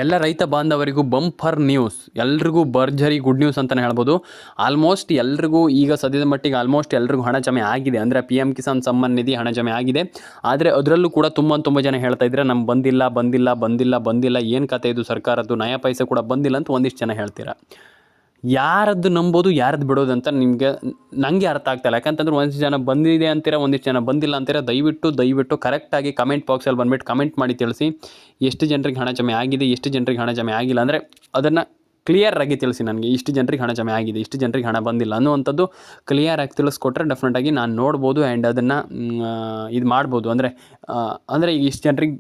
ಎಲ್ಲ ರೈತ ಬಾಂಧವರಿಗೂ bumper news, ಎಲ್ರಿಗೂ ಭರ್ಜರಿ ಗುಡ್ ನ್ಯೂಸ್ ಅಂತಲೇ ಹೇಳ್ಬೋದು. ಆಲ್ಮೋಸ್ಟ್ ಎಲ್ರಿಗೂ ಈಗ ಸದ್ಯದ ಮಟ್ಟಿಗೆ ಎಲ್ರಿಗೂ ಹಣ ಜಮೆ ಆಗಿದೆ. ಅಂದರೆ ಪಿ ಎಮ್ ಕಿಸಾನ್ ಸಮ್ಮಾನ್ ನಿಧಿ ಹಣ ಜಮೆ ಆಗಿದೆ. ಆದರೆ ಅದರಲ್ಲೂ ಕೂಡ ತುಂಬ ಜನ ಹೇಳ್ತಾ ಇದ್ದಾರೆ ನಮ್ಗೆ ಬಂದಿಲ್ಲ, ಏನು ಕತೆ ಇದು, ಸರ್ಕಾರದ್ದು ನಯ ಪೈಸೆ ಕೂಡ ಬಂದಿಲ್ಲ ಅಂತ ಒಂದಿಷ್ಟು ಜನ ಹೇಳ್ತೀರಾ. ಯಾರದ್ದು ನಂಬೋದು ಯಾರದ್ದು ಬಿಡೋದು ಅಂತ ನನಗೆ ಅರ್ಥ ಆಗ್ತಾಯಿಲ್ಲ. ಯಾಕಂತಂದ್ರೆ ಒಂದಿಷ್ಟು ಜನ ಬಂದಿದೆ ಅಂತೀರ, ಒಂದಿಷ್ಟು ಜನ ಬಂದಿಲ್ಲ ಅಂತೀರ. ದಯವಿಟ್ಟು ಕರೆಕ್ಟಾಗಿ ಕಮೆಂಟ್ ಬಾಕ್ಸಲ್ಲಿ ಬಂದುಬಿಟ್ಟು ಕಮೆಂಟ್ ಮಾಡಿ ತಿಳಿಸಿ ಎಷ್ಟು ಜನರಿಗೆ ಹಣ ಜಮೆ ಆಗಿದೆ, ಎಷ್ಟು ಜನರಿಗೆ ಹಣ ಜಮೆ ಆಗಿಲ್ಲ. ಅಂದರೆ ಅದನ್ನು ಕ್ಲಿಯರ್ ಆಗಿ ತಿಳಿಸಿ ನನಗೆ. ಇಷ್ಟು ಜನರಿಗೆ ಹಣ ಜಮೆ ಆಗಿದೆ, ಇಷ್ಟು ಜನರಿಗೆ ಹಣ ಬಂದಿಲ್ಲ ಅನ್ನುವಂಥದ್ದು ಕ್ಲಿಯರ್ ಆಗಿ ತಿಳಿಸ್ಕೊಟ್ರೆ ಡೆಫಿನೆಟಾಗಿ ನಾನು ನೋಡ್ಬೋದು ಆ್ಯಂಡ್ ಅದನ್ನು ಇದು ಮಾಡ್ಬೋದು. ಅಂದರೆ ಈಗ ಇಷ್ಟು ಜನರಿಗೆ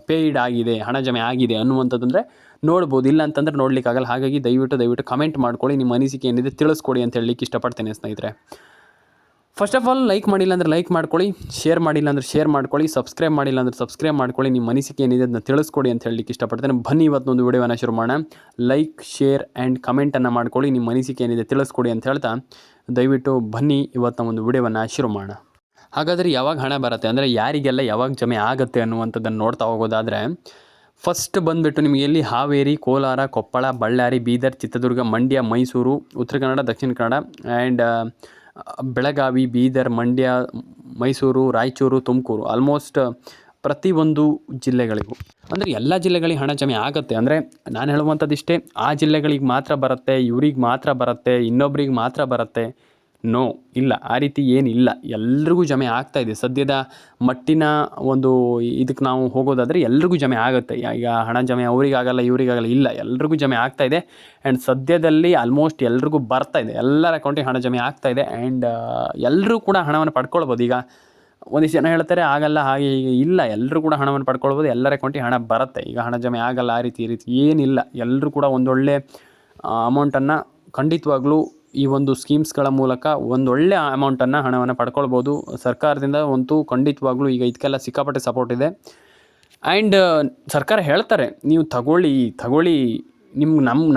ಪೇಯ್ಡ್ ಆಗಿದೆ, ಹಣ ಜಮೆ ಆಗಿದೆ ಅನ್ನುವಂಥದ್ದು ಅಂದರೆ ನೋಡ್ಬೋದು. ಇಲ್ಲ ಅಂತಂದ್ರೆ ನೋಡಲಿಕ್ಕಾಗಲ್ಲ. ಹಾಗಾಗಿ ದಯವಿಟ್ಟು ಕಮೆಂಟ್ ಮಾಡ್ಕೊಳ್ಳಿ, ನಿಮ್ಮ ಅನಿಸಿಕೆ ಏನಿದೆ ತಿಳಿಸ್ಕೊಡಿ ಅಂತ ಹೇಳಲಿಕ್ಕೆ ಇಷ್ಟಪಡ್ತೇನೆ ಸ್ನೇಹಿತರೆ. ಫಸ್ಟ್ ಆಫ್ ಆಲ್ ಲೈಕ್ ಮಾಡಿಲ್ಲ ಅಂದರೆ ಲೈಕ್ ಮಾಡ್ಕೊಳ್ಳಿ, ಶೇರ್ ಮಾಡಿಲ್ಲ ಅಂದರೆ ಶೇರ್ ಮಾಡ್ಕೊಳ್ಳಿ, ಸಬ್ಸ್ಕ್ರೈಬ್ ಮಾಡಿಲ್ಲ ಅಂದರೆ ಸಬ್ಸ್ಕ್ರೈಬ್ ಮಾಡ್ಕೊಳ್ಳಿ. ನಿಮ್ಮ ಅನಿಸಿಕೆ ಏನಿದೆ ಅದನ್ನ ತಿಳಿಸ್ಕೊಡಿ ಅಂತ ಹೇಳಲಿಕ್ಕೆ ಇಷ್ಟಪಡ್ತೇನೆ. ಬನ್ನಿ ಇವತ್ತೊಂದು ವಿಡಿಯೋವನ್ನು ಶುರು ಮಾಡೋಣ. ಲೈಕ್, ಶೇರ್ ಆ್ಯಂಡ್ ಕಮೆಂಟನ್ನು ಮಾಡ್ಕೊಳ್ಳಿ, ನಿಮ್ಮ ಅನಿಸಿಕೆ ಏನಿದೆ ತಿಳಿಸ್ಕೊಡಿ ಅಂತ ಹೇಳ್ತಾ ದಯವಿಟ್ಟು ಬನ್ನಿ ಇವತ್ತಿನ ಒಂದು ವಿಡಿಯೋವನ್ನು ಶುರು ಮಾಡೋಣ. ಹಾಗಾದರೆ ಯಾವಾಗ ಹಣ ಬರುತ್ತೆ, ಅಂದರೆ ಯಾರಿಗೆಲ್ಲ ಯಾವಾಗ ಜಮೆ ಆಗುತ್ತೆ ಅನ್ನುವಂಥದ್ದನ್ನು ನೋಡ್ತಾ ಹೋಗೋದಾದರೆ, ಫಸ್ಟ್ ಬಂದುಬಿಟ್ಟು ನಿಮಗೆ ಎಲ್ಲಿ ಹಾವೇರಿ, ಕೋಲಾರ, ಕೊಪ್ಪಳ, ಬಳ್ಳಾರಿ, ಬೀದರ್, ಚಿತ್ರದುರ್ಗ, ಮಂಡ್ಯ, ಮೈಸೂರು, ಉತ್ತರ ಕನ್ನಡ, ದಕ್ಷಿಣ ಕನ್ನಡ ಆ್ಯಂಡ್ ಬೆಳಗಾವಿ, ಬೀದರ್, ಮಂಡ್ಯ, ಮೈಸೂರು, ರಾಯಚೂರು, ತುಮಕೂರು, ಆಲ್ಮೋಸ್ಟ್ ಪ್ರತಿಯೊಂದು ಜಿಲ್ಲೆಗಳಿಗೂ, ಅಂದರೆ ಎಲ್ಲ ಜಿಲ್ಲೆಗಳಿಗೆ ಹಣ ಜಮೆ ಆಗುತ್ತೆ. ಅಂದರೆ ನಾನು ಹೇಳುವಂಥದ್ದಿಷ್ಟೇ, ಆ ಜಿಲ್ಲೆಗಳಿಗೆ ಮಾತ್ರ ಬರುತ್ತೆ, ಇವ್ರಿಗೆ ಮಾತ್ರ ಬರುತ್ತೆ, ಇನ್ನೊಬ್ರಿಗೆ ಮಾತ್ರ ಬರುತ್ತೆ, ನೋ, ಇಲ್ಲ, ಆ ರೀತಿ ಏನಿಲ್ಲ. ಎಲ್ರಿಗೂ ಜಮೆ ಆಗ್ತಾಯಿದೆ. ಸದ್ಯದ ಮಟ್ಟಿನ ಒಂದು ಇದಕ್ಕೆ ನಾವು ಹೋಗೋದಾದರೆ ಎಲ್ರಿಗೂ ಜಮೆ ಆಗುತ್ತೆ. ಈಗ ಹಣ ಜಮೆ ಅವರಿಗಾಗಲ್ಲ ಇವರಿಗಾಗಲ್ಲ, ಇಲ್ಲ, ಎಲ್ರಿಗೂ ಜಮೆ ಆಗ್ತಾಯಿದೆ. ಆ್ಯಂಡ್ ಸದ್ಯದಲ್ಲಿ ಆಲ್ಮೋಸ್ಟ್ ಎಲ್ರಿಗೂ ಬರ್ತಾಯಿದೆ, ಎಲ್ಲರ ಅಕೌಂಟಿಗೆ ಹಣ ಜಮೆ ಆಗ್ತಾಯಿದೆ. ಆ್ಯಂಡ್ ಎಲ್ಲರೂ ಕೂಡ ಹಣವನ್ನು ಪಡ್ಕೊಳ್ಬೋದು. ಈಗ ಒಂದಿಷ್ಟು ಜನ ಹೇಳ್ತಾರೆ ಆಗಲ್ಲ, ಹಾಗೆ ಹೀಗೆ, ಇಲ್ಲ, ಎಲ್ಲರೂ ಕೂಡ ಹಣವನ್ನು ಪಡ್ಕೊಳ್ಬೋದು, ಎಲ್ಲರ ಅಕೌಂಟಿಗೆ ಹಣ ಬರುತ್ತೆ. ಈಗ ಹಣ ಜಮೆ ಆಗಲ್ಲ ಆ ರೀತಿ ಈ ರೀತಿ ಏನಿಲ್ಲ. ಎಲ್ಲರೂ ಕೂಡ ಒಂದೊಳ್ಳೆ ಅಮೌಂಟನ್ನು ಖಂಡಿತವಾಗ್ಲೂ ಈ ಒಂದು ಸ್ಕೀಮ್ಸ್ಗಳ ಮೂಲಕ ಒಂದೊಳ್ಳೆ ಅಮೌಂಟನ್ನು, ಹಣವನ್ನು ಪಡ್ಕೊಳ್ಬೋದು. ಸರ್ಕಾರದಿಂದ ಅಂತೂ ಖಂಡಿತವಾಗ್ಲೂ ಈಗ ಇದಕ್ಕೆಲ್ಲ ಸಿಕ್ಕಾಪಟ್ಟೆ ಸಪೋರ್ಟ್ ಇದೆ. ಆ್ಯಂಡ್ ಸರ್ಕಾರ ಹೇಳ್ತಾರೆ ನೀವು ತಗೊಳ್ಳಿ,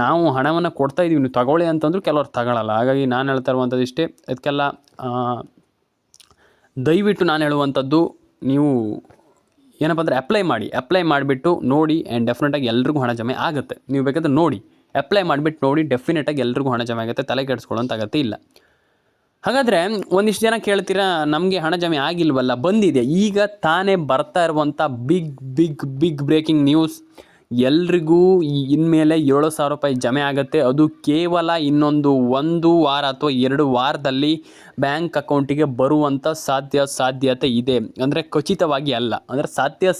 ನಾವು ಹಣವನ್ನು ಕೊಡ್ತಾಯಿದ್ದೀವಿ, ನೀವು ತಗೊಳ್ಳಿ ಅಂತಂದ್ರೂ ಕೆಲವ್ರು ತಗೊಳ್ಳಲ್ಲ. ಹಾಗಾಗಿ ನಾನು ಹೇಳ್ತಾ ಇರುವಂಥದ್ದು ಇಷ್ಟೇ, ಇದಕ್ಕೆಲ್ಲ ದಯವಿಟ್ಟು ನಾನು ಹೇಳುವಂಥದ್ದು, ನೀವು ಏನಪ್ಪ ಅಂದರೆ ಅಪ್ಲೈ ಮಾಡಿಬಿಟ್ಟು ನೋಡಿ. ಆ್ಯಂಡ್ ಡೆಫಿನೆಟಾಗಿ ಎಲ್ರಿಗೂ ಹಣ ಜಮೆ ಆಗುತ್ತೆ. ನೀವು ಬೇಕಾದ್ರೆ ನೋಡಿ, ಅಪ್ಲೈ ಮಾಡಿಬಿಟ್ಟು ನೋಡಿ, ಡೆಫಿನೆಟಾಗಿ ಎಲ್ರಿಗೂ ಹಣ ಜಮೆ ಆಗುತ್ತೆ. ತಲೆ ಕೆಡಿಸ್ಕೊಳ್ಳೋಂಥ ಅಗತ್ಯ ಇಲ್ಲ. ಹಾಗಾದರೆ ಒಂದಿಷ್ಟು ಜನ ಕೇಳ್ತೀರಾ ನಮಗೆ ಹಣ ಜಮೆ ಆಗಿಲ್ವಲ್ಲ, ಬಂದಿದೆ. ಈಗ ತಾನೇ ಬರ್ತಾ ಇರುವಂಥ ಬಿಗ್ ಬ್ರೇಕಿಂಗ್ ನ್ಯೂಸ್, ಎಲ್ರಿಗೂ ಇನ್ಮೇಲೆ 7,000 ರೂಪಾಯಿ ಜಮೆ ಆಗುತ್ತೆ. ಅದು ಕೇವಲ ಇನ್ನೊಂದು 1 ವಾರ ಅಥವಾ 2 ವಾರದಲ್ಲಿ ಬ್ಯಾಂಕ್ ಅಕೌಂಟಿಗೆ ಬರುವಂಥ ಸಾಧ್ಯತೆ ಇದೆ. ಅಂದರೆ ಖಚಿತವಾಗಿ ಅಲ್ಲ, ಅಂದರೆ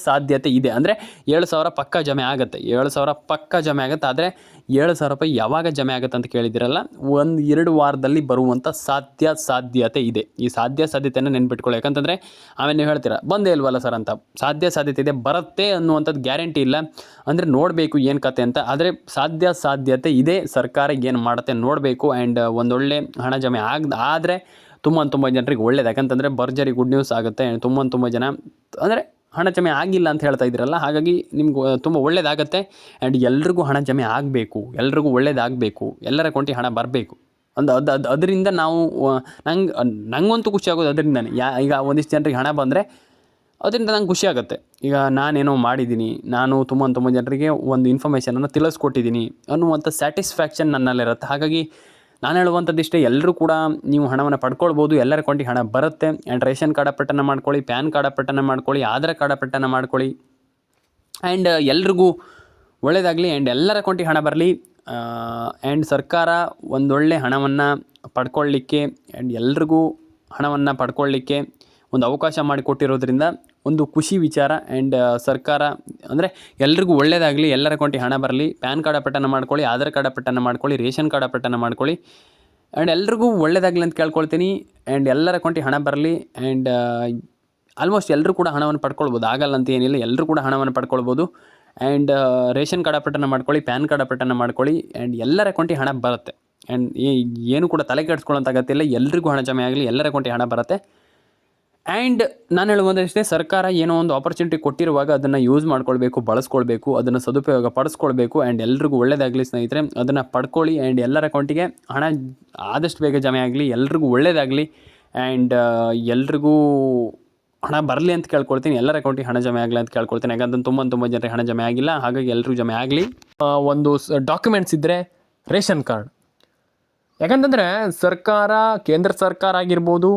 ಸಾಧ್ಯತೆ ಇದೆ. ಅಂದರೆ 7,000 ಪಕ್ಕ ಜಮೆ ಆಗುತ್ತೆ, 7,000 ಪಕ್ಕ ಜಮೆ ಆಗುತ್ತೆ. ಆದರೆ 7,000 ರೂಪಾಯಿ ಯಾವಾಗ ಜಮೆ ಆಗುತ್ತೆ ಅಂತ ಕೇಳಿದಿರಲ್ಲ, 1-2 ವಾರದಲ್ಲಿ ಬರುವಂಥ ಸಾಧ್ಯತೆ ಇದೆ. ಈ ಸಾಧ್ಯತೆಯನ್ನು ನೆನ್ಪಿಟ್ಕೊಳ್ಳಿ. ಯಾಕಂತಂದರೆ ಆಮೇಲೆ ನೀವು ಹೇಳ್ತೀರಾ ಬಂದೇ ಇಲ್ವಲ್ಲ ಸರ್ ಅಂತ. ಸಾಧ್ಯತೆ ಇದೆ, ಬರುತ್ತೆ ಅನ್ನುವಂಥದ್ದು ಗ್ಯಾರಂಟಿ ಇಲ್ಲ. ಅಂದರೆ ನೋಡಬೇಕು ಏನು ಕತೆ ಅಂತ. ಆದರೆ ಸಾಧ್ಯತೆ ಇದೆ. ಸರ್ಕಾರ ಏನು ಮಾಡುತ್ತೆ ನೋಡಬೇಕು. ಆ್ಯಂಡ್ ಒಂದೊಳ್ಳೆ ಹಣ ಜಮೆ ಆದರೆ ತುಂಬ ಜನರಿಗೆ ಒಳ್ಳೇದು. ಯಾಕಂತಂದರೆ ಭರ್ಜರಿ ಗುಡ್ ನ್ಯೂಸ್ ಆಗುತ್ತೆ. ತುಂಬ ಜನ ಅಂದರೆ ಹಣ ಜಮೆ ಆಗಿಲ್ಲ ಅಂತ ಹೇಳ್ತಾ ಇದ್ದೀರಲ್ಲ, ಹಾಗಾಗಿ ನಿಮ್ಗೆ ತುಂಬ ಒಳ್ಳೇದಾಗುತ್ತೆ. ಆ್ಯಂಡ್ ಎಲ್ರಿಗೂ ಹಣ ಜಮೆ ಆಗಬೇಕು, ಎಲ್ರಿಗೂ ಒಳ್ಳೇದಾಗಬೇಕು, ಎಲ್ಲರ ಅಕೌಂಟಿಗೆ ಹಣ ಬರಬೇಕು. ಅದರಿಂದ ನಾವು ನಂಗಂತೂ ಖುಷಿ ಆಗೋದು ಅದರಿಂದನೇ. ಈಗ ಒಂದಿಷ್ಟು ಜನರಿಗೆ ಹಣ ಬಂದರೆ ಅದರಿಂದ ನಂಗೆ ಖುಷಿ ಆಗುತ್ತೆ. ಈಗ ನಾನೇನೋ ಮಾಡಿದ್ದೀನಿ, ನಾನು ತುಂಬ ಜನರಿಗೆ ಒಂದು ಇನ್ಫಾರ್ಮೇಷನನ್ನು ತಿಳಿಸ್ಕೊಟ್ಟಿದ್ದೀನಿ ಅನ್ನುವಂಥ ಸ್ಯಾಟಿಸ್ಫ್ಯಾಕ್ಷನ್ ನನ್ನಲ್ಲಿರುತ್ತೆ. ಹಾಗಾಗಿ ನಾನು ಹೇಳುವಂಥದ್ದಿಷ್ಟೇ, ಎಲ್ಲರೂ ಕೂಡ ನೀವು ಹಣವನ್ನು ಪಡ್ಕೊಳ್ಬೋದು, ಎಲ್ಲರ ಅಕೌಂಟಿಗೆ ಹಣ ಬರುತ್ತೆ. ಆ್ಯಂಡ್ ರೇಷನ್ ಕಾರ್ಡ್ ಅಪ್ಡೇಟನ್ನು ಮಾಡ್ಕೊಳ್ಳಿ, ಪ್ಯಾನ್ ಕಾರ್ಡ್ ಅಪ್ಡೇಟನ್ನು ಮಾಡ್ಕೊಳ್ಳಿ, ಆಧಾರ್ ಕಾರ್ಡ್ ಅಪ್ಡೇಟನ್ನು ಮಾಡ್ಕೊಳ್ಳಿ. ಆ್ಯಂಡ್ ಎಲ್ರಿಗೂ ಒಳ್ಳೆಯದಾಗಲಿ. ಆ್ಯಂಡ್ ಎಲ್ಲರ ಅಕೌಂಟಿಗೆ ಹಣ ಬರಲಿ. ಆ್ಯಂಡ್ ಸರ್ಕಾರ ಒಂದೊಳ್ಳೆ ಹಣವನ್ನು ಪಡ್ಕೊಳ್ಳಿಕ್ಕೆ ಆ್ಯಂಡ್ ಎಲ್ರಿಗೂ ಹಣವನ್ನು ಪಡ್ಕೊಳ್ಳಿಕ್ಕೆ ಒಂದು ಅವಕಾಶ ಮಾಡಿಕೊಟ್ಟಿರೋದ್ರಿಂದ ಒಂದು ಖುಷಿ ವಿಚಾರ. ಆ್ಯಂಡ್ ಸರ್ಕಾರ ಅಂದರೆ ಎಲ್ರಿಗೂ ಒಳ್ಳೆಯದಾಗಲಿ, ಎಲ್ಲರ ಅಕೌಂಟಿಗೆ ಹಣ ಬರಲಿ. ಪ್ಯಾನ್ ಕಾರ್ಡ್ ಅಪ್ಡೇಟನ್ನು ಮಾಡ್ಕೊಳ್ಳಿ, ಆಧಾರ್ ಕಾರ್ಡ್ ಅಪ್ಡೇಟನ್ನು ಮಾಡ್ಕೊಳ್ಳಿ, ರೇಷನ್ ಕಾರ್ಡ್ ಅಪ್ಡೇಟನ್ನು ಮಾಡ್ಕೊಳ್ಳಿ. ಆ್ಯಂಡ್ ಎಲ್ರಿಗೂ ಒಳ್ಳೆಯದಾಗಲಿ ಅಂತ ಕೇಳ್ಕೊಳ್ತೀನಿ. ಆ್ಯಂಡ್ ಎಲ್ಲರ ಅಕೌಂಟಿಗೆ ಹಣ ಬರಲಿ. ಆ್ಯಂಡ್ ಆಲ್ಮೋಸ್ಟ್ ಎಲ್ಲರೂ ಕೂಡ ಹಣವನ್ನು ಪಡ್ಕೊಳ್ಬೋದು, ಆಗಲ್ಲ ಅಂತ ಏನಿಲ್ಲ, ಎಲ್ಲರೂ ಕೂಡ ಹಣವನ್ನು ಪಡ್ಕೊಳ್ಬೋದು. ಆ್ಯಂಡ್ ರೇಷನ್ ಕಾರ್ಡ್ ಅಪ್ಡೇಟನ್ನು ಮಾಡ್ಕೊಳ್ಳಿ, ಪ್ಯಾನ್ ಕಾರ್ಡ್ ಅಪ್ಡೇಟನ್ನು ಮಾಡ್ಕೊಳ್ಳಿ. ಆ್ಯಂಡ್ ಎಲ್ಲರ ಅಕೌಂಟಿಗೆ ಹಣ ಬರುತ್ತೆ. ಆ್ಯಂಡ್ ಏನು ಕೂಡ ತಲೆ ಕೆಡಿಸ್ಕೊಳ್ಳೋಂಥ ಅಗತ್ಯ ಇಲ್ಲ. ಎಲ್ರಿಗೂ ಹಣ ಜಮೆ ಆಗಲಿ, ಎಲ್ಲರ ಅಕೌಂಟಿಗೆ ಹಣ ಬರುತ್ತೆ. ಆ್ಯಂಡ್ ನಾನು ಹೇಳುವುದಷ್ಟೇ, ಸರ್ಕಾರ ಏನೋ ಒಂದು ಆಪರ್ಚುನಿಟಿ ಕೊಟ್ಟಿರುವಾಗ ಅದನ್ನು ಯೂಸ್ ಮಾಡ್ಕೊಳ್ಬೇಕು, ಬಳಸ್ಕೊಳ್ಬೇಕು, ಅದನ್ನು ಸದುಪಯೋಗ ಪಡಿಸ್ಕೊಳ್ಬೇಕು. ಆ್ಯಂಡ್ ಎಲ್ರಿಗೂ ಒಳ್ಳೆಯದಾಗಲಿ ಸ್ನೇಹಿತರೆ, ಅದನ್ನು ಪಡ್ಕೊಳ್ಳಿ. ಆ್ಯಂಡ್ ಎಲ್ಲರ ಅಕೌಂಟಿಗೆ ಹಣ ಆದಷ್ಟು ಬೇಗ ಜಮೆ ಆಗಲಿ, ಎಲ್ರಿಗೂ ಒಳ್ಳೆಯದಾಗಲಿ. ಆ್ಯಂಡ್ ಎಲ್ರಿಗೂ ಹಣ ಬರಲಿ ಅಂತ ಕೇಳ್ಕೊಳ್ತೀನಿ, ಎಲ್ಲರ ಅಕೌಂಟಿಗೆ ಹಣ ಜಮೆ ಆಗಲಿ ಅಂತ ಕೇಳ್ಕೊಳ್ತೀನಿ. ಯಾಕಂತಂದ್ರೆ ತುಂಬ ಜನರಿಗೆ ಹಣ ಜಮೆ ಆಗಿಲ್ಲ, ಹಾಗಾಗಿ ಎಲ್ಲರೂ ಜಮೆ ಆಗಲಿ. ಒಂದು ಡಾಕ್ಯುಮೆಂಟ್ಸ್ ಇದ್ದರೆ ರೇಷನ್ ಕಾರ್ಡ್. ಯಾಕಂತಂದರೆ ಸರ್ಕಾರ, ಕೇಂದ್ರ ಸರ್ಕಾರ ಆಗಿರ್ಬೋದು,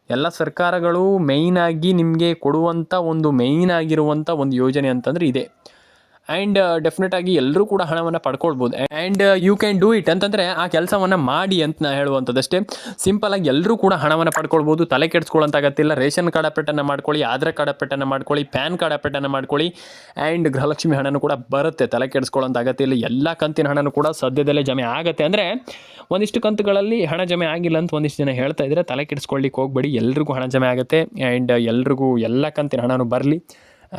ಎಲ್ಲ ಸರ್ಕಾರಗಳು ಮೇಯ್ನಾಗಿ ನಿಮಗೆ ಕೊಡುವಂಥ ಮೇಯ್ನ್ ಆಗಿರುವಂಥ ಒಂದು ಯೋಜನೆ ಅಂತಂದರೆ ಇದೆ. ಆ್ಯಂಡ್ ಡೆಫಿನೆಟಾಗಿ ಎಲ್ಲರೂ ಕೂಡ ಹಣವನ್ನು ಪಡ್ಕೊಳ್ಬೋದು. And you can do it ಅಂತಂದರೆ ಆ ಕೆಲಸವನ್ನು ಮಾಡಿ ಅಂತ ನಾನು ಹೇಳುವಂಥದ್ದಷ್ಟೇ. ಸಿಂಪಲಾಗಿ ಎಲ್ಲರೂ ಕೂಡ ಹಣವನ್ನು ಪಡ್ಕೊಳ್ಬೋದು, ತಲೆ ಕೆಡಿಸ್ಕೊಳ್ಳೋಂಥ ಅಗತ್ಯ. ರೇಷನ್ ಕಾರ್ಡ್ ಅಪ್ಡೇಟನ್ನು ಮಾಡ್ಕೊಳ್ಳಿ, ಆಧಾರ್ ಕಾರ್ಡ್ ಅಪ್ಡೇಟನ್ನು ಮಾಡ್ಕೊಳ್ಳಿ, ಪ್ಯಾನ್ ಕಾರ್ಡ್ ಅಪ್ಡೇಟನ್ನು ಮಾಡ್ಕೊಳ್ಳಿ. ಆ್ಯಂಡ್ ಗೃಹಲಕ್ಷ್ಮಿ ಹಣನೂ ಕೂಡ ಬರುತ್ತೆ, ತಲೆ ಕೆಡಿಸ್ಕೊಳ್ಳೋಂಥ ಅಗತ್ಯ ಇಲ್ಲ. ಎಲ್ಲ ಕಂತಿನ ಹಣನೂ ಕೂಡ ಸದ್ಯದಲ್ಲೇ ಜಮೆ ಆಗುತ್ತೆ. ಅಂದರೆ ಒಂದಿಷ್ಟು ಕಂತುಗಳಲ್ಲಿ ಹಣ ಜಮೆ ಆಗಿಲ್ಲ ಅಂತ ಒಂದಿಷ್ಟು ಜನ ಹೇಳ್ತಾ ಇದ್ದಾರೆ, ತಲೆ ಕೆಡಿಸ್ಕೊಳ್ಳಿಕ್ಕೆ ಹೋಗಬೇಡಿ, ಎಲ್ರಿಗೂ ಹಣ ಜಮೆ ಆಗುತ್ತೆ. ಆ್ಯಂಡ್ ಎಲ್ರಿಗೂ ಎಲ್ಲ ಕಂತಿನ ಹಣನೂ ಬರಲಿ.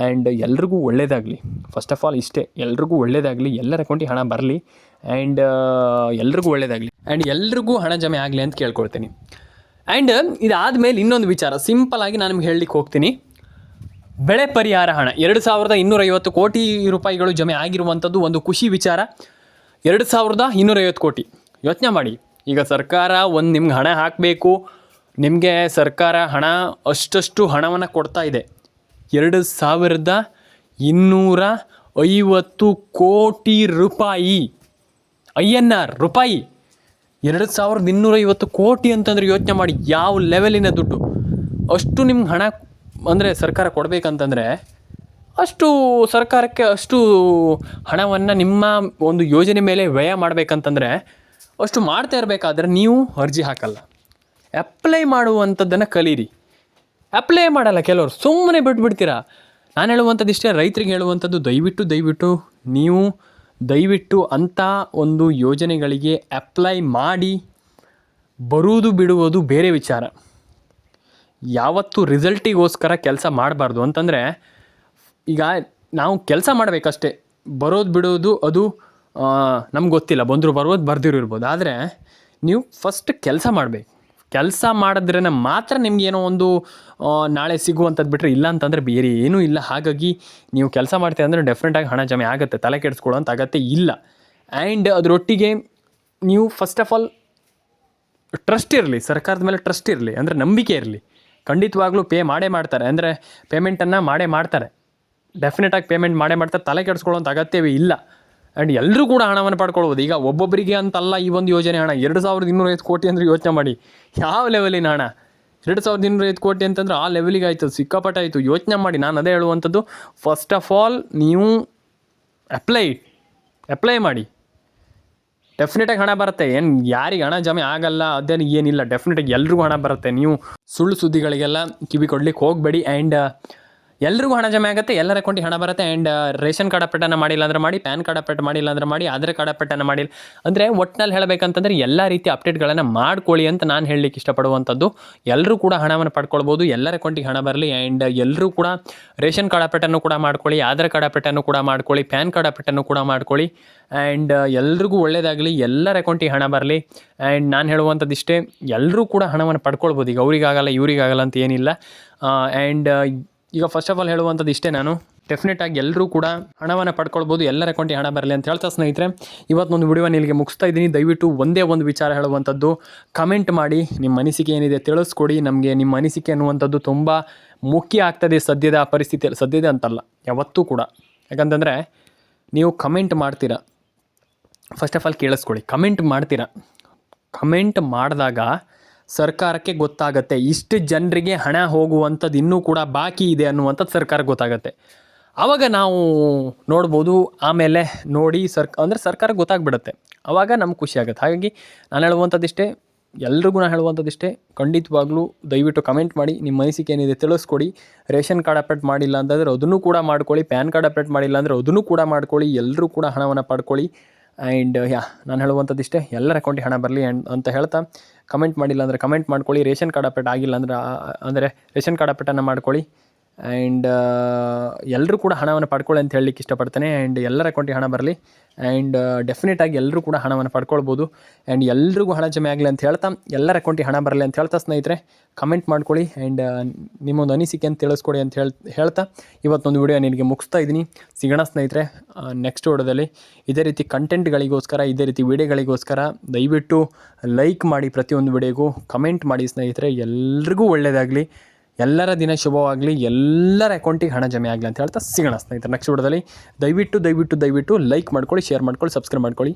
ಆ್ಯಂಡ್ ಎಲ್ರಿಗೂ ಒಳ್ಳೆಯದಾಗಲಿ. ಫಸ್ಟ್ ಆಫ್ ಆಲ್ ಇಷ್ಟೇ, ಎಲ್ರಿಗೂ ಒಳ್ಳೆಯದಾಗಲಿ, ಎಲ್ಲರ ಅಕೌಂಟಿಗೆ ಹಣ ಬರಲಿ. ಆ್ಯಂಡ್ ಎಲ್ರಿಗೂ ಒಳ್ಳೆಯದಾಗಲಿ, ಆ್ಯಂಡ್ ಎಲ್ರಿಗೂ ಹಣ ಜಮೆ ಆಗಲಿ ಅಂತ ಕೇಳ್ಕೊಳ್ತೀನಿ. ಆ್ಯಂಡ್ ಇದಾದಮೇಲೆ ಇನ್ನೊಂದು ವಿಚಾರ ಸಿಂಪಲಾಗಿ ನಾನು ನಿಮ್ಗೆ ಹೇಳಲಿಕ್ಕೆ ಹೋಗ್ತೀನಿ. ಬೆಳೆ ಪರಿಹಾರ ಹಣ 2250 ಕೋಟಿ ರೂಪಾಯಿಗಳು ಜಮೆ ಆಗಿರುವಂಥದ್ದು ಒಂದು ಖುಷಿ ವಿಚಾರ. 2250 ಕೋಟಿ ಯೋಚನೆ ಮಾಡಿ. ಈಗ ಸರ್ಕಾರ ನಿಮ್ಗೆ ಹಣ ಹಾಕಬೇಕು, ನಿಮಗೆ ಸರ್ಕಾರ ಅಷ್ಟು ಹಣವನ್ನು ಕೊಡ್ತಾ ಇದೆ. 2250 ಕೋಟಿ ರೂಪಾಯಿ, INR ರೂಪಾಯಿ. 2250 ಕೋಟಿ ಅಂತಂದರೆ ಯೋಚನೆ ಮಾಡಿ ಯಾವ ಲೆವೆಲಿನ ದುಡ್ಡು. ಅಷ್ಟು ನಿಮ್ಗೆ ಹಣ ಅಂದರೆ ಸರ್ಕಾರ ಕೊಡಬೇಕಂತಂದರೆ ಅಷ್ಟು ಸರ್ಕಾರಕ್ಕೆ ಅಷ್ಟು ಹಣವನ್ನು ನಿಮ್ಮ ಒಂದು ಯೋಜನೆ ಮೇಲೆ ವ್ಯಯ ಮಾಡಬೇಕಂತಂದರೆ ಅಷ್ಟು ಮಾಡ್ತಾ ಇರಬೇಕಾದ್ರೆ ನೀವು ಅರ್ಜಿ ಹಾಕಲ್ಲ. ಅಪ್ಲೈ ಮಾಡುವಂಥದ್ದನ್ನು ಕಲೀರಿ. ಅಪ್ಲೈ ಮಾಡಲ್ಲ ಕೆಲವರು, ಸುಮ್ಮನೆ ಬಿಟ್ಬಿಡ್ತೀರಾ. ನಾನು ಹೇಳುವಂಥದ್ದು ಇಷ್ಟೇ, ರೈತರಿಗೆ ಹೇಳುವಂಥದ್ದು ದಯವಿಟ್ಟು ಅಂಥ ಒಂದು ಯೋಜನೆಗಳಿಗೆ ಅಪ್ಲೈ ಮಾಡಿ. ಬರುವುದು ಬಿಡುವುದು ಬೇರೆ ವಿಚಾರ. ಯಾವತ್ತೂ ರಿಸಲ್ಟಿಗೋಸ್ಕರ ಕೆಲಸ ಮಾಡಬಾರ್ದು. ಅಂತಂದರೆ ಈಗ ನಾವು ಕೆಲಸ ಮಾಡಬೇಕಷ್ಟೇ, ಬರೋದು ಬಿಡೋದು ಅದು ನಮ್ಗೆ ಗೊತ್ತಿಲ್ಲ, ಬಂದರೂ ಬರ್ಬೋದು, ಬರ್ದಿರೋ ಇರ್ಬೋದು. ಆದರೆ ನೀವು ಫಸ್ಟ್ ಕೆಲಸ ಮಾಡಬೇಕು. ಕೆಲಸ ಮಾಡಿದ್ರೆ ಮಾತ್ರ ನಿಮಗೇನೋ ಒಂದು ನಾಳೆ ಸಿಗುವಂಥದ್ದು ಬಿಟ್ಟರೆ ಇಲ್ಲ ಅಂತಂದರೆ ಬೇರೆ ಏನೂ ಇಲ್ಲ. ಹಾಗಾಗಿ ನೀವು ಕೆಲಸ ಮಾಡ್ತೀವಿ ಅಂದರೆ ಡೆಫಿನೆಟಾಗಿ ಹಣ ಜಮೆ ಆಗುತ್ತೆ, ತಲೆ ಕೆಡಿಸ್ಕೊಳ್ಳೋಂಥ ಅಗತ್ಯ ಇಲ್ಲ. ಆ್ಯಂಡ್ ಅದರೊಟ್ಟಿಗೆ ನೀವು ಫಸ್ಟ್ ಆಫ್ ಆಲ್ ಟ್ರಸ್ಟ್ ಇರಲಿ, ಸರ್ಕಾರದ ಮೇಲೆ ಟ್ರಸ್ಟ್ ಇರಲಿ, ಅಂದರೆ ನಂಬಿಕೆ ಇರಲಿ. ಖಂಡಿತವಾಗ್ಲೂ ಪೇ ಮಾಡೇ ಮಾಡ್ತಾರೆ, ಅಂದರೆ ಪೇಮೆಂಟನ್ನು ಮಾಡೇ ಮಾಡ್ತಾರೆ, ಡೆಫಿನೆಟಾಗಿ ಪೇಮೆಂಟ್ ಮಾಡೇ ಮಾಡ್ತಾರೆ, ತಲೆ ಕೆಡಿಸ್ಕೊಳ್ಳೋಂಥ ಅಗತ್ಯವೇ ಇಲ್ಲ. ಆ್ಯಂಡ್ ಎಲ್ಲರೂ ಕೂಡ ಹಣವನ್ನು ಪಡ್ಕೊಳ್ಬೋದು. ಈಗ ಒಬ್ಬೊಬ್ಬರಿಗೆ ಅಂತಲ್ಲ ಈ ಒಂದು ಯೋಜನೆ ಹಣ. 2250 ಕೋಟಿ ಅಂದರೆ ಯೋಚನೆ ಮಾಡಿ ಯಾವ ಲೆವೆಲಿನ ಹಣ. 2250 ಕೋಟಿ ಅಂತಂದ್ರೆ ಆ ಲೆವೆಲಿಗೆ ಆಯಿತು, ಸಿಕ್ಕಾಪಟ್ಟೆ ಆಯಿತು. ಯೋಚನೆ ಮಾಡಿ. ನಾನು ಅದೇ ಹೇಳುವಂಥದ್ದು, ಫಸ್ಟ್ ಆಫ್ ಆಲ್ ನೀವು ಅಪ್ಲೈ ಮಾಡಿ. ಡೆಫಿನೆಟಾಗಿ ಹಣ ಬರುತ್ತೆ. ಏನು ಯಾರಿಗೆ ಹಣ ಜಮೆ ಆಗಲ್ಲ ಅದೇನು ಏನಿಲ್ಲ, ಡೆಫಿನೆಟಾಗಿ ಎಲ್ರಿಗೂ ಹಣ ಬರುತ್ತೆ. ನೀವು ಸುಳ್ಳು ಸುದ್ದಿಗಳಿಗೆಲ್ಲ ಕಿವಿ ಕೊಡ್ಲಿಕ್ಕೆ ಹೋಗಬೇಡಿ. ಆ್ಯಂಡ್ ಎಲ್ರಿಗೂ ಹಣ ಜಮೆ ಆಗುತ್ತೆ, ಎಲ್ಲರ ಅಕೌಂಟಿಗೆ ಹಣ ಬರುತ್ತೆ. ಆ್ಯಂಡ್ ರೇಷನ್ ಕಾರ್ಡ್ ಅಪ್ಡೇಟನ್ನು ಮಾಡಿಲ್ಲ ಅಂದರೆ ಮಾಡಿ, ಪ್ಯಾನ್ ಕಾರ್ಡ್ ಅಪ್ಡೇಟ್ ಮಾಡಿಲ್ಲ ಅಂದರೆ ಮಾಡಿ, ಆಧಾರ್ ಕಾರ್ಡ್ ಅಪ್ಡೇಟನ್ನು ಮಾಡಿಲ್ಲ ಅಂದರೆ ಒಟ್ಟಿನಲ್ಲಿ ಹೇಳಬೇಕಂತಂದರೆ ಎಲ್ಲ ರೀತಿಯ ಅಪ್ಡೇಟ್ಗಳನ್ನು ಮಾಡ್ಕೊಳ್ಳಿ ಅಂತ ನಾನು ಹೇಳಲಿಕ್ಕೆ ಇಷ್ಟಪಡುವಂಥದ್ದು. ಎಲ್ಲರೂ ಕೂಡ ಹಣವನ್ನು ಪಡ್ಕೊಳ್ಬೋದು, ಎಲ್ಲರ ಅಕೌಂಟಿಗೆ ಹಣ ಬರಲಿ. ಆ್ಯಂಡ್ ಎಲ್ಲರೂ ಕೂಡ ರೇಷನ್ ಕಾರ್ಡ್ ಅಪ್ಡೇಟನ್ನು ಕೂಡ ಮಾಡ್ಕೊಳ್ಳಿ, ಆಧಾರ್ ಕಾರ್ಡ್ ಅಪ್ಡೇಟನ್ನು ಕೂಡ ಮಾಡ್ಕೊಳ್ಳಿ, ಪ್ಯಾನ್ ಕಾರ್ಡ್ ಅಪ್ಡೇಟನ್ನು ಕೂಡ ಮಾಡ್ಕೊಳ್ಳಿ. ಆ್ಯಂಡ್ ಎಲ್ರಿಗೂ ಒಳ್ಳೆಯದಾಗಲಿ, ಎಲ್ಲರ ಅಕೌಂಟಿಗೆ ಹಣ ಬರಲಿ. ಆ್ಯಂಡ್ ನಾನು ಹೇಳುವಂಥದ್ದು ಇಷ್ಟೇ, ಎಲ್ಲರೂ ಕೂಡ ಹಣವನ್ನು ಪಡ್ಕೊಳ್ಬೋದು. ಈಗ ಅವರಿಗಾಗಲ್ಲ ಇವರಿಗಾಗಲ್ಲ ಅಂತ ಏನಿಲ್ಲ. ಆ್ಯಂಡ್ ಈಗ ಫಸ್ಟ್ ಆಫ್ ಆಲ್ ಹೇಳುವಂಥದ್ದು ಇಷ್ಟೇ, ನಾನು ಡೆಫಿನೆಟಾಗಿ ಎಲ್ಲರೂ ಕೂಡ ಹಣವನ್ನು ಪಡ್ಕೊಳ್ಬೋದು, ಎಲ್ಲರ ಅಕೌಂಟಿಗೆ ಹಣ ಬರಲಿ ಅಂತ ಹೇಳ್ತಾ ಸ್ನೇಹಿತರೆ, ಇವತ್ತೊಂದು ವಿಡಿಯೋನ ಇಲ್ಲಿಗೆ ಮುಗಿಸ್ತಾ ಇದ್ದೀನಿ. ದಯವಿಟ್ಟು ಒಂದೇ ಒಂದು ವಿಚಾರ ಹೇಳುವಂಥದ್ದು, ಕಮೆಂಟ್ ಮಾಡಿ, ನಿಮ್ಮ ಅನಿಸಿಕೆ ಏನಿದೆ ತಿಳಿಸ್ಕೊಡಿ. ನಮಗೆ ನಿಮ್ಮ ಅನಿಸಿಕೆ ಅನ್ನುವಂಥದ್ದು ತುಂಬ ಮುಖ್ಯ ಆಗ್ತದೆ ಸದ್ಯದ ಪರಿಸ್ಥಿತಿಯಲ್ಲಿ. ಸದ್ಯದ ಅಂತಲ್ಲ, ಯಾವತ್ತೂ ಕೂಡ. ಯಾಕಂತಂದರೆ ನೀವು ಕಮೆಂಟ್ ಮಾಡ್ತೀರಾ, ಫಸ್ಟ್ ಆಫ್ ಆಲ್ ಕೇಳಿಸ್ಕೊಳ್ಳಿ. ಕಮೆಂಟ್ ಮಾಡಿದಾಗ ಸರ್ಕಾರಕ್ಕೆ ಗೊತ್ತಾಗುತ್ತೆ ಇಷ್ಟು ಜನರಿಗೆ ಹಣ ಹೋಗುವಂಥದ್ದು ಇನ್ನೂ ಕೂಡ ಬಾಕಿ ಇದೆ ಅನ್ನುವಂಥದ್ದು ಸರ್ಕಾರಕ್ಕೆ ಗೊತ್ತಾಗುತ್ತೆ. ಆವಾಗ ನಾವು ನೋಡ್ಬೋದು. ಆಮೇಲೆ ನೋಡಿ ಸರ್ಕಾರಕ್ಕೆ ಗೊತ್ತಾಗ್ಬಿಡುತ್ತೆ. ಆವಾಗ ನಮ್ಗೆ ಖುಷಿ ಆಗುತ್ತೆ. ಹಾಗಾಗಿ ನಾನು ಹೇಳುವಂಥದ್ದಿಷ್ಟೇ, ಎಲ್ರಿಗೂ ನಾನು ಹೇಳುವಂಥದ್ದಿಷ್ಟೇ, ಖಂಡಿತವಾಗ್ಲೂ ದಯವಿಟ್ಟು ಕಮೆಂಟ್ ಮಾಡಿ, ನಿಮ್ಮ ಅನಿಸಿಕೆ ಏನಿದೆ ತಿಳಿಸ್ಕೊಡಿ. ರೇಷನ್ ಕಾರ್ಡ್ ಅಪ್ಡೇಟ್ ಮಾಡಿಲ್ಲ ಅಂತಂದರೆ ಅದನ್ನು ಕೂಡ ಮಾಡ್ಕೊಳ್ಳಿ, ಪ್ಯಾನ್ ಕಾರ್ಡ್ ಅಪ್ಡೇಟ್ ಮಾಡಿಲ್ಲ ಅಂದರೆ ಅದನ್ನು ಕೂಡ ಮಾಡ್ಕೊಳ್ಳಿ. ಎಲ್ಲರೂ ಕೂಡ ಹಣವನ್ನು ಪಡ್ಕೊಳ್ಳಿ. ಆ್ಯಂಡ್ ನಾನು ಹೇಳುವಂಥದ್ದಿಷ್ಟೇ, ಎಲ್ಲರ ಅಕೌಂಟಿಗೆ ಹಣ ಬರಲಿ ಅಂತ ಹೇಳ್ತಾ, ಕಮೆಂಟ್ ಮಾಡಿಲ್ಲ ಅಂದರೆ ಕಮೆಂಟ್ ಮಾಡ್ಕೊಳ್ಳಿ. ರೇಷನ್ ಕಾರ್ಡ್ ಅಪ್ಡೇಟ್ ಆಗಿಲ್ಲ ಅಂದರೆ ರೇಷನ್ ಕಾರ್ಡ್ ಅಪ್ಡೇಟನ್ನು ಮಾಡ್ಕೊಳ್ಳಿ. ಆ್ಯಂಡ್ ಎಲ್ಲರೂ ಕೂಡ ಹಣವನ್ನು ಪಡ್ಕೊಳ್ಳಿ ಅಂತ ಹೇಳಲಿಕ್ಕೆ ಇಷ್ಟಪಡ್ತೇನೆ. ಆ್ಯಂಡ್ ಎಲ್ಲರ ಅಕೌಂಟಿಗೆ ಹಣ ಬರಲಿ. ಆ್ಯಂಡ್ ಡೆಫಿನೆಟಾಗಿ ಎಲ್ಲರೂ ಕೂಡ ಹಣವನ್ನು ಪಡ್ಕೊಳ್ಬೋದು. ಆ್ಯಂಡ್ ಎಲ್ರಿಗೂ ಹಣ ಜಮೆ ಆಗಲಿ ಅಂತ ಹೇಳ್ತಾ, ಎಲ್ಲರ ಅಕೌಂಟಿಗೆ ಹಣ ಬರಲಿ ಅಂತ ಹೇಳ್ತಾ ಸ್ನೇಹಿತರೆ, ಕಮೆಂಟ್ ಮಾಡ್ಕೊಳ್ಳಿ. ಆ್ಯಂಡ್ ನಿಮ್ಮೊಂದು ಅನಿಸಿಕೆ ಅಂತ ತಿಳಿಸ್ಕೊಡಿ ಅಂತ ಹೇಳ್ತಾ ಇವತ್ತೊಂದು ವಿಡಿಯೋ ನಿನಗೆ ಮುಗಿಸ್ತಾ ಇದ್ದೀನಿ. ಸಿಗೋಣ ಸ್ನೇಹಿತರೆ ನೆಕ್ಸ್ಟ್ ವಿಡಿಯೋದಲ್ಲಿ. ಇದೇ ರೀತಿ ಕಂಟೆಂಟ್ಗಳಿಗೋಸ್ಕರ, ಇದೇ ರೀತಿ ವಿಡಿಯೋಗಳಿಗೋಸ್ಕರ ದಯವಿಟ್ಟು ಲೈಕ್ ಮಾಡಿ, ಪ್ರತಿಯೊಂದು ವಿಡಿಯೋಗೂ ಕಮೆಂಟ್ ಮಾಡಿ ಸ್ನೇಹಿತರೆ. ಎಲ್ರಿಗೂ ಒಳ್ಳೆಯದಾಗಲಿ. ಎಲ್ಲರ ದಿನ ಶುಭವಾಗಲಿ, ಎಲ್ಲರ ಅಕೌಂಟಿಗೆ ಹಣ ಜಮೆ ಆಗಲಿ ಅಂತ ಹೇಳ್ತಾ ಸಿಗೋಣ ಸ್ನೇಹಿತರೆ ನೆಕ್ಸ್ಟ್ ವಿಡಿಯೋದಲ್ಲಿ. ದಯವಿಟ್ಟು ಲೈಕ್ ಮಾಡ್ಕೊಳ್ಳಿ, ಶೇರ್ ಮಾಡ್ಕೊಳ್ಳಿ, ಸಬ್ಸ್ಕ್ರೈಬ್ ಮಾಡ್ಕೊಳ್ಳಿ.